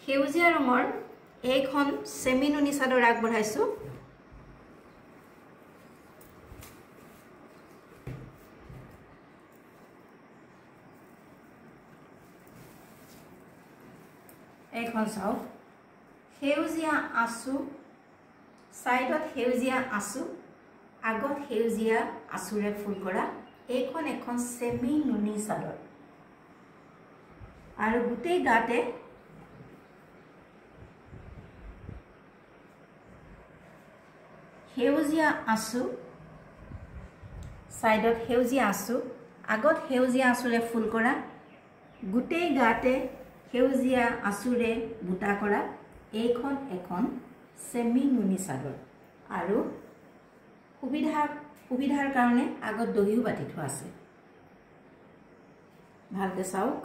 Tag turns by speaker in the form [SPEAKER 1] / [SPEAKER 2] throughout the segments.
[SPEAKER 1] সেউজীয়া ৰঙৰ এইখন সেমি নুনি চাদৰ আগবঢ়াইছো এইখন চাও সেউজীয়া আঁচু সাইডত সেউজীয়া আঁচু আগত সেউজীয়া আঁচুৰে ফুল কৰা এইখন এখন সেমি নুনি চাদৰ আৰু গোটেই গাতে সেউজীয়া আঁচু সাইডত সেউজীয়া আঁচু আগত সেউজীয়া আঁচুৰে ফুল কৰা গোটেই গাতে সেউজীয়া আঁচুৰে বুটা কৰা এইখন এখন সেমি নুনি চাদৰ আৰু সুবিধাৰ কাৰণে আগত দহিও বাটি থোৱা আছে ভালকে চাওক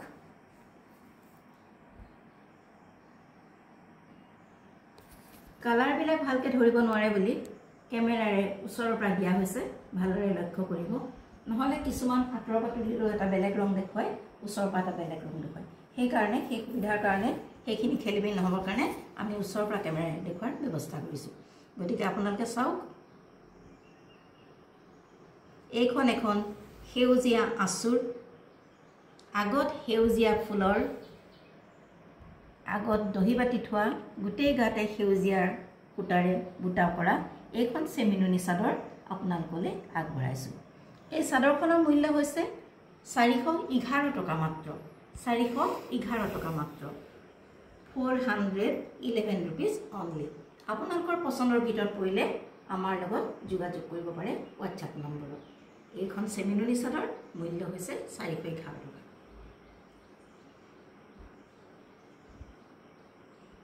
[SPEAKER 1] কালাৰ বিলাক ভালকে ধৰিব নোৱাৰে বুলি কেমেৰাৰে ওচৰৰ পৰা দিয়া হৈছে ভালৰে লক্ষ্য কৰিব নহলে কিছুমান আঁতৰৰ পৰা তুলি লৈ এটা বেলেগ ৰং দেখুৱাই ওচৰৰ পৰা এটা বেলেগ ৰং দেখুৱাই সেই কাৰণে সেই সুবিধাৰ কাৰণে সেইখিনি খেলিমেলি নহবৰ কাৰণে আমি ওচৰৰ পৰা কেমেৰাৰে দেখুৱাৰ ব্যৱস্থা কৰিছো গতিকে আপোনালোকে চাওক এইখন এখন সেউজীয়া আঁচুৰ আগত সেউজীয়া ফুলৰ আগত দহি বাটি থোৱা গোটেই গাতে সেউজীয়াৰ কুটাৰে বুটা কৰা এইখন সেমি নুনি চাদৰ আপোনালোকলৈ আগবঢ়াইছো এই চাদৰখনৰ মূল্য হৈছে 411 টকা মাত্ৰ 411 টকা মাত্ৰ 411 rupees only আপোনালোকৰ পছন্দৰ ভিতৰত পৰিলে আমাৰ লগত যোগাযোগ কৰিব পাৰে WhatsApp নম্বৰত এইখন সেমি নুনি চাদৰ মূল্য হৈছে 411 টকা